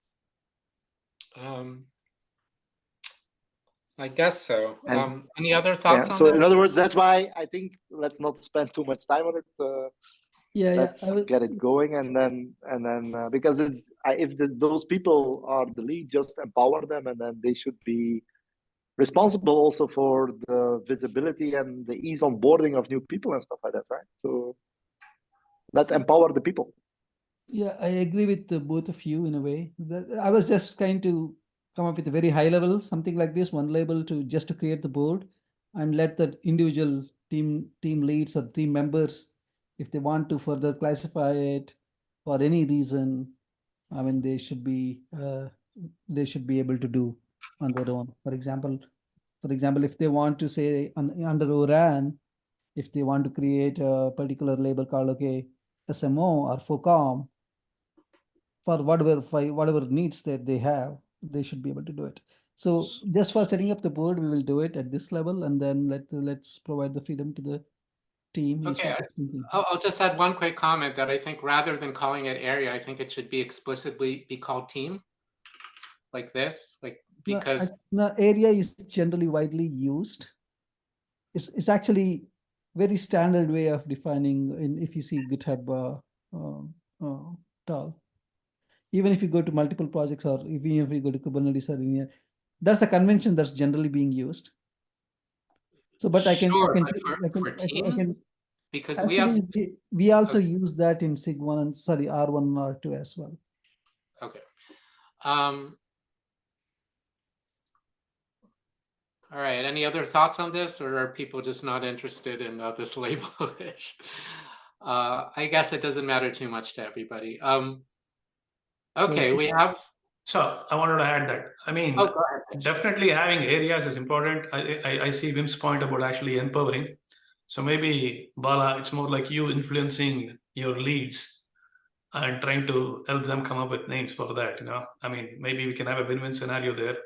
I guess so. Any other thoughts on so that? in other words, that's why I think let's not spend too much time on it. Let's get it going, and then because it's if those people are the lead, just empower them, and then they should be responsible also for the visibility and the ease onboarding of new people and stuff like that, right? So let's empower the people. Yeah, I agree with both of you in a way. I was just trying to come up with a very high level, something like this, one label to create the board, and let the individual team leads or team members, if they want to further classify it for any reason, I mean, they should be able to do on their own. For example, if they want to say under ORAN, if they want to create a particular label called, okay, SMO or FOCOM, for whatever needs that they have, they should be able to do it. So just for setting up the board, we will do it at this level, and then let's provide the freedom to the team. Okay, I'll just add one quick comment that I think rather than calling it area, I think it should be explicitly be called team, like this, because area is generally widely used. It's actually very standard way of defining if you see GitHub tal. Even if you go to multiple projects, or even if you go to Kubernetes or any, that's a convention that's generally being used. So, but I can because actually, we also use that in SIG1 and R1 and R2 as well. Okay. All right. Any other thoughts on this, or are people just not interested in this label? I guess it doesn't matter too much to everybody. Okay, we have. So I wanted to add that. I mean, go ahead. Definitely having areas is important. I see Wim's point about actually empowering. So maybe Bala, it's more like you influencing your leads and trying to help them come up with names for that. I mean, maybe we can have a win-win scenario there.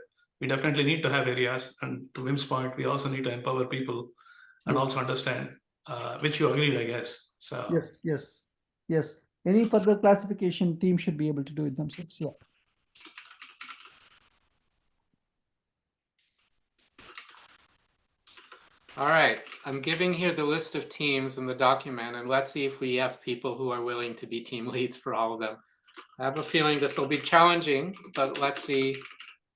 We definitely need to have areas, and to Wim's point, we also need to empower people and also understand, which you agreed, I guess. So yes. Any further classification, team should be able to do it themselves. Yeah. All right, I'm giving here the list of teams in the document, and let's see if we have people who are willing to be team leads for all of them. I have a feeling this will be challenging, but let's see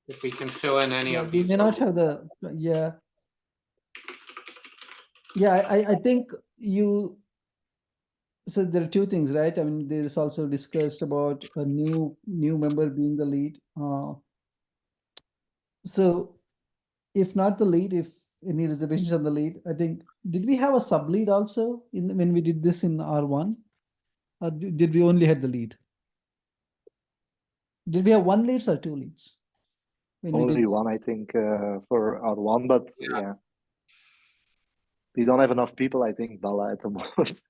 if we can fill in any of these. We may not have the, I think so there are 2 things, right? I mean, there is also discussed about a new member being the lead. So if not the lead, if any reservations on the lead, I think, did we have a sub lead also when we did this in R1, or did we only have the lead? Did we have 1 leads or 2 leads? Only 1, I think, for R1, but yeah. We don't have enough people, I think, Bala, at the moment.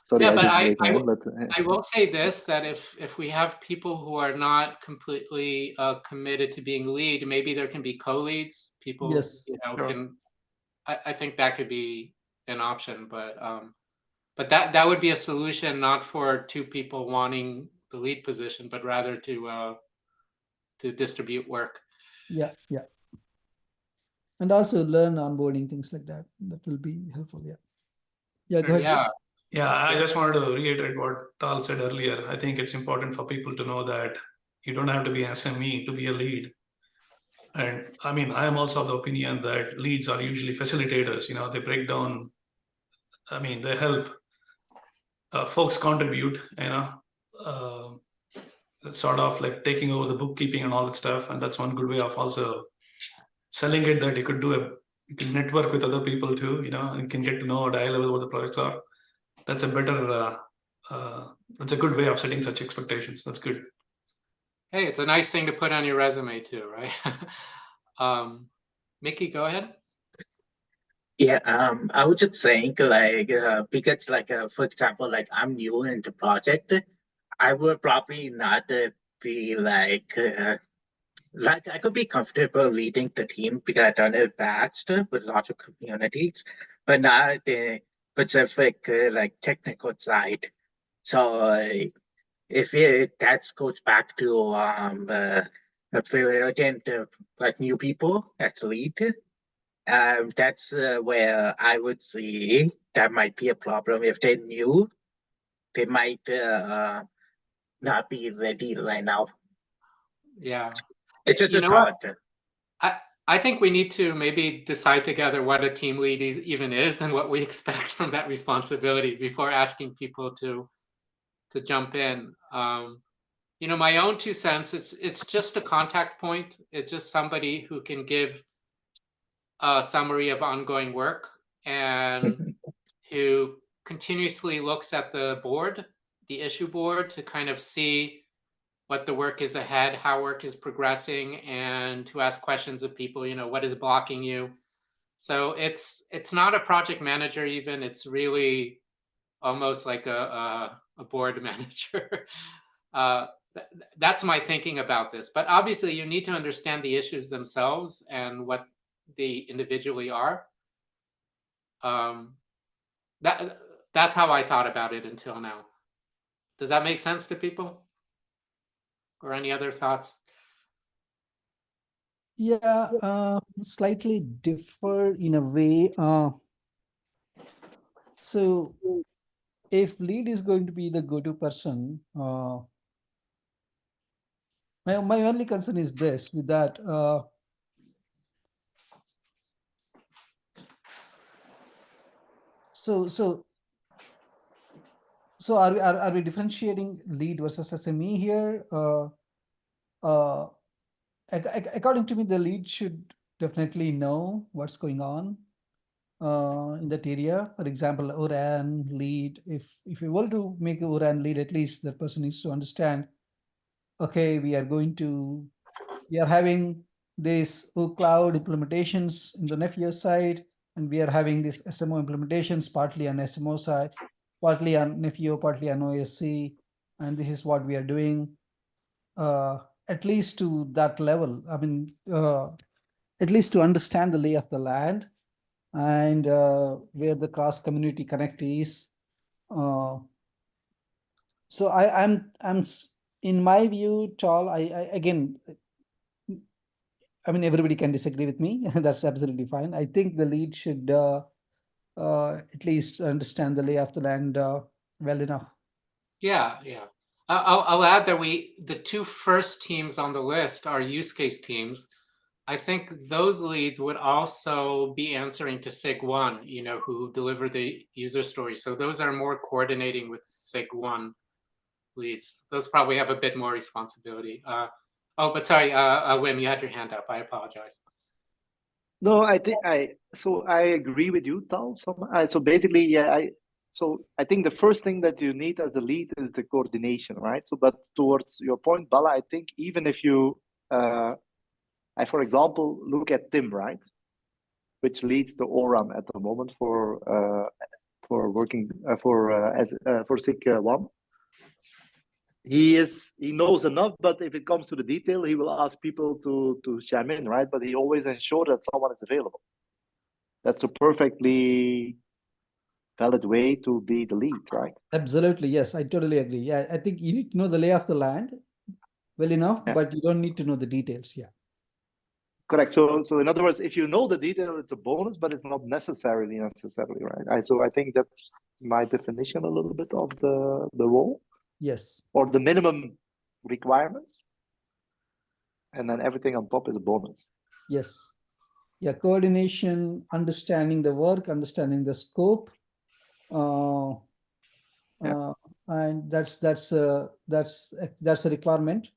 Sorry, yeah, but I will say this, that if we have people who are not completely committed to being lead, maybe there can be co-leads. People, can. I think that could be an option, but that would be a solution, not for 2 people wanting the lead position, but rather to distribute work. Yeah. And also learn onboarding, things like that. That will be helpful. Yeah, go ahead. Yeah, I just wanted to reiterate what Tal said earlier. I think it's important for people to know that you don't have to be SME to be a lead. And I mean, I am also of the opinion that leads are usually facilitators. You know, they break down. I mean, they help folks contribute. You know, sort of like taking over the bookkeeping and all that stuff. And that's one good way of also selling it, that you could you can network with other people too. You know, and can get to know at a high level what the projects are. That's a better. That's a good way of setting such expectations. That's good. Hey, it's a nice thing to put on your resume too, right? Mickey, go ahead. Yeah, I was just saying, like, because, like, for example, like, I'm new in the project, I would probably not be like I could be comfortable leading the team because I've done it past with lots of communities, but not the specific like technical side. So if that goes back to if again like new people as lead, that's where I would see that might be a problem. If they're new, they might not be ready right now. Yeah. It's just You a know what? thought. I think we need to maybe decide together what a team lead even is and what we expect from that responsibility before asking people to jump in. You know, my own 2 cents, it's just a contact point. It's just somebody who can give a summary of ongoing work and who continuously looks at the board, the issue board, to kind of see what the work is ahead, how work is progressing, and to ask questions of people, you know, what is blocking you. So it's not a project manager even, it's really almost like a board manager. That's my thinking about this. But obviously you need to understand the issues themselves and what they individually are. That's how I thought about it until now. Does that make sense to people? Or any other thoughts? Yeah, slightly differ in a way. So if lead is going to be the go-to person, my only concern is this with that. So are we differentiating lead versus SME here? According to me, the lead should definitely know what's going on in that area. For example, ORAN lead. If we want to make a ORAN lead, at least that person needs to understand. Okay, we are having these cloud implementations in the Nepio side, and we are having these SMO implementations partly on SMO side, partly on Nepio, partly on OSC, and this is what we are doing. At least to that level. I mean, at least to understand the lay of the land and where the cross community connect is. So I'm in my view, Tal, I again, I mean, everybody can disagree with me. That's absolutely fine. I think the lead should at least understand the lay of the land well enough. Yeah. I'll add that the 2 first teams on the list are use case teams. I think those leads would also be answering to SIG1, you know, who deliver the user story. So those are more coordinating with SIG1 leads. Those probably have a bit more responsibility. But sorry, Wim, you had your hand up. I apologize. No, I think I agree with you, Tal. So basically, yeah, so I think the first thing that you need as a lead is the coordination, right? So, but towards your point, Bala, I think even if you, for example, look at Tim, right, which leads the ORAN at the moment for working for SIG1. He knows enough, but if it comes to the detail, he will ask people to chime in, right? But he always ensures that someone is available. That's a perfectly valid way to be the lead, right? Absolutely, yes, I totally agree. Yeah, I think you need to know the lay of the land well enough, Yeah. but you don't need to know the details. Yeah. Correct. So in other words, if you know the detail, it's a bonus, but it's not necessarily right. So I think that's my definition a little bit of the role. Yes. Or the minimum requirements, and then everything on top is a bonus. Yes. Yeah, coordination, understanding the work, understanding the scope. And that's a requirement.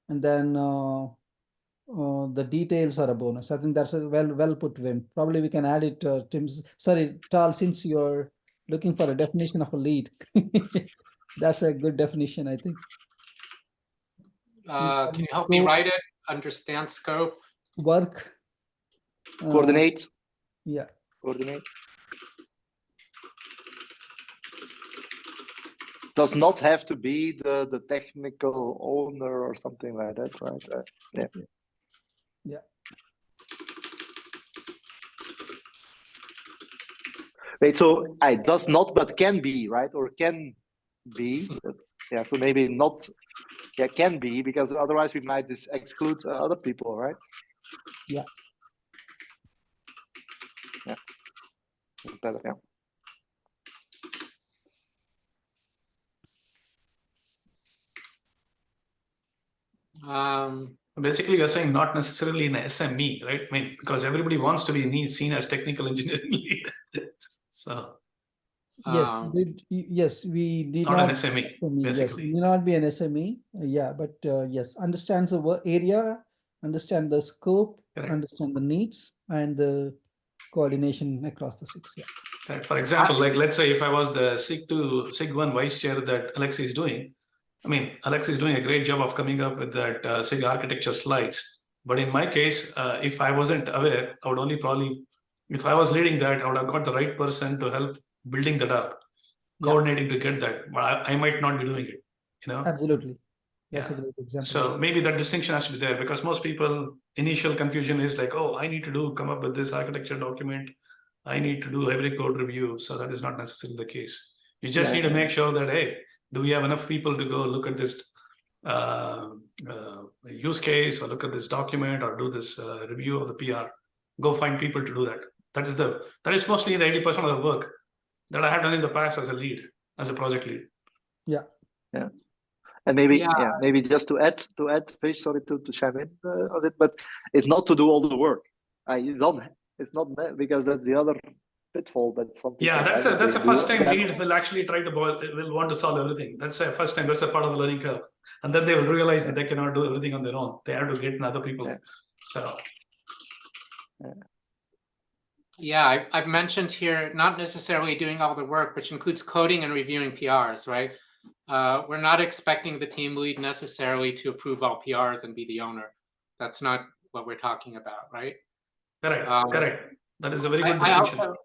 And then the details are a bonus. I think that's a well put, Wim. Probably we can add it, Tal, since you're looking for a definition of a lead. That's a good definition, I think. Can you help me write it? Understand scope. Work. Coordinate. Yeah. Coordinate. Does not have to be the technical owner or something like that, right? Yeah. Yeah. Wait, so I does not, but can be, right? Or can be. Yeah, so maybe not. Yeah, can be, because otherwise we might exclude other people, right? Yeah. Yeah, that's better. Yeah. Basically, you're saying not necessarily in SME, right? I mean, because everybody wants to be seen as technical engineering lead. So Yes, yes, we need not not an SME, Yes, basically. need not be an SME. Yeah, but yes, understands the area, understand the scope, Correct. understand the needs, and the coordination across the SIGs. Yeah. Correct. For example, like let's say if I was the SIG1 vice chair that Alexei is doing, I mean, Alexei is doing a great job of coming up with that SIG architecture slides. But in my case, if I wasn't aware, I would only probably, if I was leading that, I would have got the right person to help building that up, coordinating to get that. But I might not be doing it, you know? Absolutely. That's Yeah. a great example. So maybe that distinction has to be there, because most people, initial confusion is like, oh, I need to come up with this architecture document. I need to do every code review. So that is not necessarily the case. You just need to make sure that, hey, do we have enough people to go look at this use case, or look at this document, or do this review of the PR? Go find people to do that. That is mostly the 80% of the work that I have done in the past as a lead, as a project lead. Yeah. Yeah. And maybe just to add, Fish, sorry to chime in on it, but it's not to do all the work. It's not that, because that's the other pitfall that some people. Yeah, that's the first time lead will actually will want to solve everything. That's the first time. That's a part of the learning curve, and then they will realize that they cannot do everything on their own. They have to get in other people. Yeah. So. Yeah, I've mentioned here not necessarily doing all the work, which includes coding and reviewing PRs, right? We're not expecting the team lead necessarily to approve all PRs and be the owner. That's not what we're talking about, right? Correct. Correct. That is a very good distinction.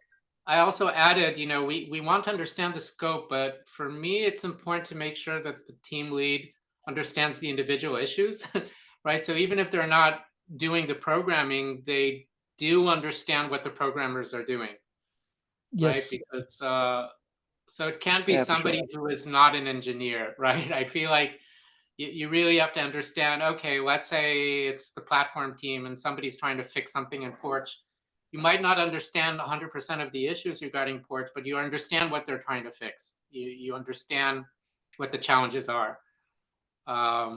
I also added, we want to understand the scope, but for me, it's important to make sure that the team lead understands the individual issues, right? So even if they're not doing the programming, they do understand what the programmers are doing, Yes. right? Because so it can't be somebody who is not an engineer, right? I feel like you really have to understand, okay, let's say it's the platform team and somebody's trying to fix something in Porch. You might not understand 100% of the issues regarding Porch, but you understand what they're trying to fix. You understand what the challenges are. I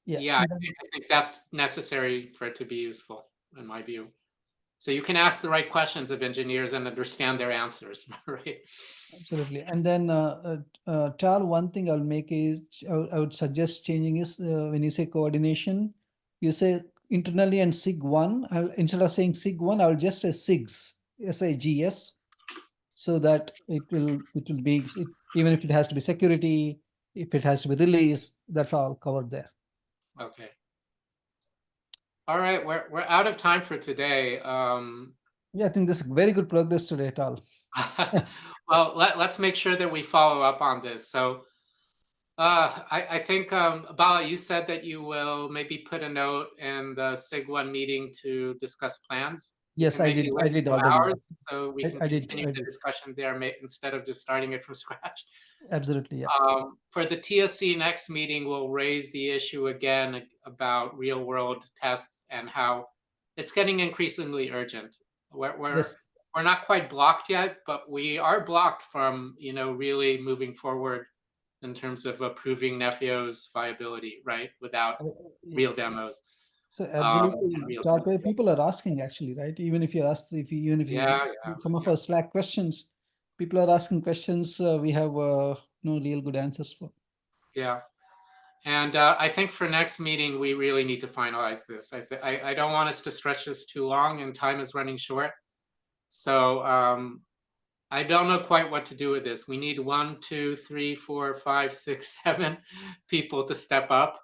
think that's necessary for it to be useful, in my view. So you can ask the right questions of engineers and understand their answers, right? Absolutely. And then, Tal, one thing I'll make is, I would suggest changing is when you say coordination, you say internally and SIG1. Instead of saying SIG1, I'll just say SIGs, SIGS, so that it will be, even if it has to be security, if it has to be release, that's all covered there. Okay. All right, we're out of time for today. Yeah, I think this is very good progress today, Tal. Well, let's make sure that we follow up on this. So I think, Bala, you said that you will maybe put a note in the SIG1 meeting to discuss plans. Yes, I did already. So we can continue the discussion there instead of just starting it from scratch. Absolutely, yeah. For the TSC next meeting, we'll raise the issue again about real world tests and how it's getting increasingly urgent. We're not quite blocked yet, but we are blocked from, really moving forward in terms of approving Nefio's viability, right? Without real demos. So absolutely, in real Charte, time. people are asking actually, right? Even if you ask, even if you Yeah, some of yeah. our Slack questions, people are asking questions. We have no real good answers for. Yeah. And I think for next meeting, we really need to finalize this. I don't want us to stretch this too long, and time is running short. So I don't know quite what to do with this. We need 1, 2, 3, 4, 5, 6, 7 people to step up.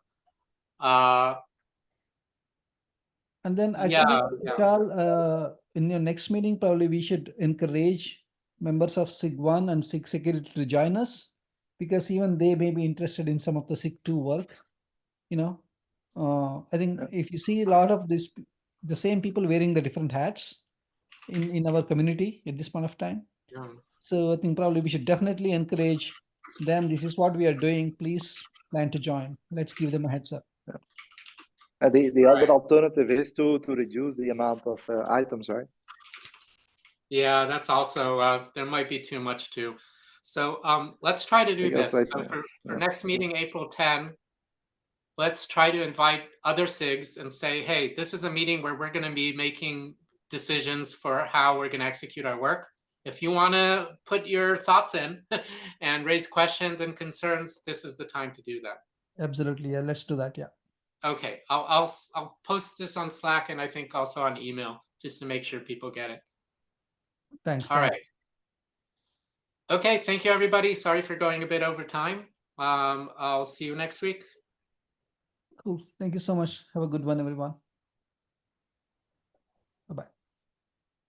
And then Yeah, actually, yeah. Charles, in your next meeting, probably we should encourage members of SIG1 and SIG security to join us, because even they may be interested in some of the SIG2 work. You know, I think if you see a lot of this, the same people wearing the different hats in our community at this point of time. Yeah. So I think probably we should definitely encourage them. This is what we are doing. Please plan to join. Let's give them a heads up. The other alternative is to reduce the amount of items, right? Yeah, that's also there might be too much too. So let's try to do Because this. So for next meeting, April 10, let's try to invite other SIGs and say, hey, this is a meeting where we're going to be making decisions for how we're going to execute our work. If you want to put your thoughts in and raise questions and concerns, this is the time to do that. Absolutely. Yeah, let's do that. Yeah. Okay, I'll post this on Slack and I think also on email just to make sure people get it. Thanks. All right. Okay, thank you, everybody. Sorry for going a bit over time. I'll see you next week. Cool. Thank you so much. Have a good one, everyone. Bye-bye.